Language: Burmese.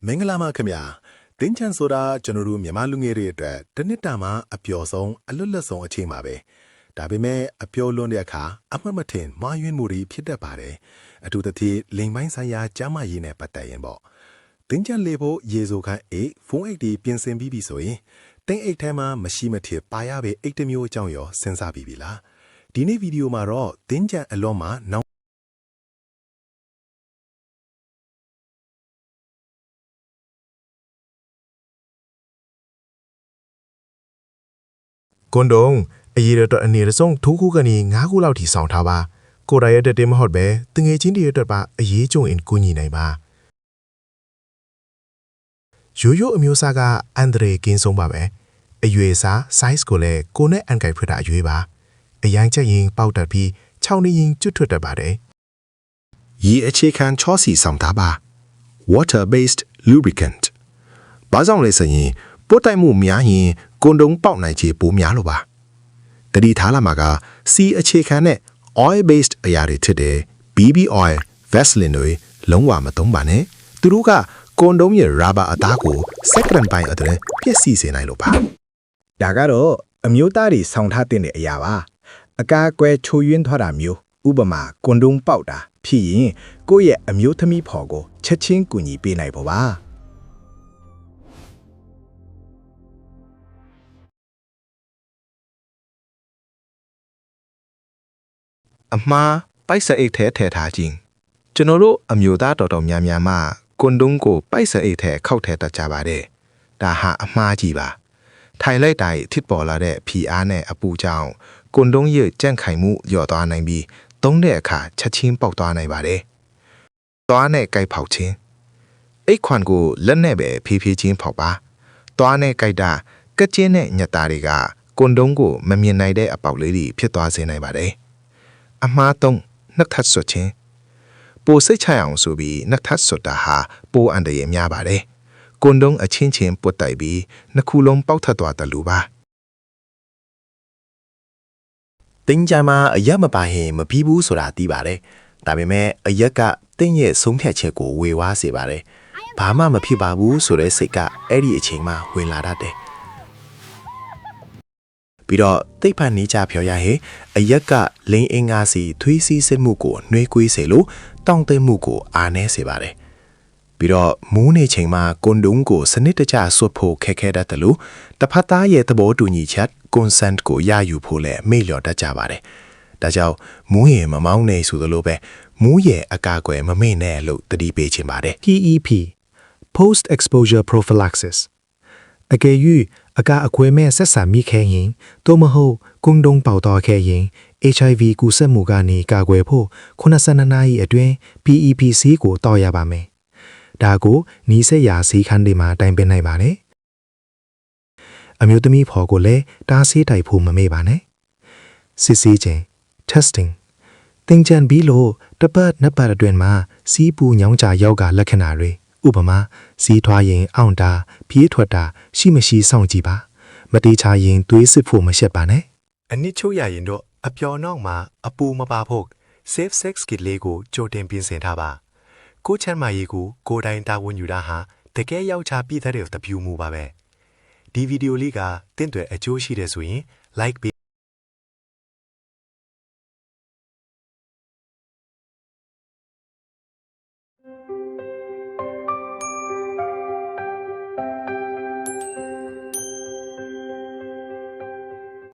မင်္ဂလာပါခင်ဗျာတင်းချန်ဆိုတာကျွန်တော်တို့မြန်မာလူငယ်တွေအတွက်တစ်နှစ်တာမှာအပျော်ဆုံးအလွတ်လပ်ဆုံးအချိန်ပါပဲဒါပေမဲ့အပျော်လွန်တဲ့အခါအမှတ်မထင်မှားယွင်းမှုတွေဖြစ်တတ်ပါတယ်အထူးသဖြင့်လိမ်ပိုင်းဆိုင်ရာကျန်းမာရေးနဲ့ပတ်သက်ရင်ပေါ့တင်းချန်လေးဖို့ရေဆိုခန်းအိတ်ဖုန်းအိတ်တွေပြင်ဆင်ပြီးပြီဆိုရင်တင်းအိတ်ထဲမှာမရှိမထင်ပါရပဲအိတ်တစ်မျိုးအကြောင်းရောစဉ်းစားပြီးပြီလားဒီနေ့ဗီဒီယိုမှာတော့တင်းချန်အလွန်မှာနောက်ကွန်ဒုံအရေးရတော့အနေရဆုံးထိုးခုကနေ9ခုလောက်ထိဆောင်ထားပါကိုရိုင်ရတဲ့တေးမဟုတ်ပဲတငယ်ချင်းတွေအတွက်ပါအရေးကြုံရင်ကူညီနိုင်ပါရိုးရိုးအမျိုးအစားကအန်ဒရေကင်းဆုံးပါပဲအရွယ်စား size ကိုလည်းကိုနဲ့အန်ကိုင်ဖွက်တာအရွေးပါအရင်ချက်ရင်ပေါက်တက်ပြီး6နှစ်ရင်ကျွတ်ထွက်တတ်ပါတယ်ရေအခြေခံချောစီဆောင်ထားပါ water based lubricant ဘာကြောင့်လဲဆိုရင်ပို့တိုက်မှုများရင်ကွန်ဒုံပေါက်နိုင်ခြေပိုများလို့ပါတတိထားလာမှာက C အခြေခံနဲ့ oil based အရာတွေဖြစ်တဲ့ BB oil Vaseline တွေလုံးဝမသုံးပါနဲ့သူတို့ကကွန်ဒုံရဲ့ rubber အသားကို second ပိုင်းအတွင်းပြည့်စည်စေနိုင်လို့ပါဒါကတော့အမျိုးသားတွေဆောင်ထားတဲ့အရာပါအကာအကွယ်ချိုးယွင်းသွားတာမျိုးဥပမာကွန်ဒုံပေါက်တာဖြစ်ရင်ကိုယ့်ရဲ့အမျိုးသမီးဖော်ကိုချက်ချင်းကူညီပေးနိုင်ပါအမှားပိုက်စအိတ်ထဲထည့်ထားခြင်းကျွန်တော်တို့အမျိုးသားတော်တော်များများမှကွန်ဒုံကိုပိုက်စအိတ်ထဲခောက်ထည့်တတ်ကြပါတယ်ဒါဟာအမှားကြီးပါထိုင်လိုက်တိုင်းထစ်ပေါ်လာတဲ့ဖီအားနဲ့အပူကြောင့်ကွန်ဒုံရဲ့ကြန့်ခိုင်မှုလျော့သွားနိုင်ပြီးသုံးတဲ့အခါချက်ချင်းပေါက်သွားနိုင်ပါတယ်သွားနဲ့ကြိုက်ဖောက်ခြင်းအိတ်ခွန်ကိုလက်နဲ့ပဲဖြည်းဖြည်းချင်းဖောက်ပါသွားနဲ့ကြိုက်တာကကျင်းနဲ့ညက်သားတွေကကွန်ဒုံကိုမမြင်နိုင်တဲ့အပေါက်လေးတွေဖြစ်သွားစေနိုင်ပါတယ်အမှားသုံးနှစ်ထပ်ဆွတ်ခြင်းပိုစိတ်ချအောင်ဆိုပြီးနှစ်ထပ်ဆွတ်တာဟာပိုအန္တရာယ်များပါတယ်ကွန်ဒုံအချင်းချင်းပုတ်တိုက်ပြီးနှစ်ခုလုံးပေါက်ထပ်သွားတယ်လို့ပါတင်းချန်မှာအရက်မပါရင်မပြီးဘူးဆိုတာသိပါတယ်ဒါပေမဲ့အရက်ကတင်းရဲ့ဆုံးဖြတ်ချက်ကိုဝေဝါးစေပါတယ်ဘာမှမဖြစ်ပါဘူးဆိုတဲ့စိတ်ကအဲ့ဒီအချိန်မှဝင်လာတတ်တယ်ပြီးတော့တိတ်ဖန်နေကြပြောရဟဲ့အရက်ကလိန်အင်္ဂါစီသွေးစီးစစ်မှုကိုနှွေးကွေးစေလို့တောင့်တမှုကိုအားနည်းစေပါတယ်ပြီးတော့မူးနေချိန်မှာကွန်ဒုံကိုစနစ်တကျဆွတ်ဖို့ခက်ခဲတတ်တယ်လို့တစ်ဖက်သားရဲ့သဘောတူညီချက် consent ကိုရယူဖို့လည်းမေ့လျော့တတ်ကြပါတယ်ဒါကြောင့်မူးရင်မမောင်းနေဆိုသလိုပဲမူးရဲ့အကာအကွယ်မမေ့နဲ့လို့တတိပေးချင်ပါတယ် PEP Post Exposure Prophylaxis အကယ်၍အကာအကွယ်မဲ့ဆက်ဆံမိခဲ့ရင်သို့မဟုတ်ကွန်ဒုံပေါက်တော့ခဲ့ရင် HIV ကူးစက်မှုကနေကာကွယ်ဖို့82နာရီအတွင်း PEP ဆေးကိုတောက်ရပါမယ်ဒါကိုနီးစက်ရာဆေးခန်းတွေမှာတိုင်ပင်နိုင်ပါတယ်အမျိုးသမီးဖော်ကိုလည်းတားဆေးတိုက်ဖို့မမေ့ပါနဲ့စစ်ဆေးခြင်း testing တင်ကြံပြီးလို့တပတ်နှစ်ပတ်အတွင်းမှာစီးပူညောင်းကြယောက်ကလက္ခဏာတွေဥပမာစီးထွားရင်အောင့်တာပြေးထွက်တာရှိမရှိစောင့်ကြည့်ပါမတေးချရင်သွေးစစ်ဖို့မရှက်ပါနဲ့အနစ်ချို့ရရင်တော့အပျော်နောက်မှာအပူမပါဖို့ safe sex kit လေးကိုကြိုတင်ပြင်ဆင်ထားပါကိုချမ်းမာရေးကိုကိုယ်တိုင်တာဝန်ယူတာဟာတကယ်ရောက်ချပြီးတဲ့တပြူမှုပါပဲဒီဗီဒီယိုလေးကတင့်တွေအကျိုးရှိတဲ့ဆိုရင် like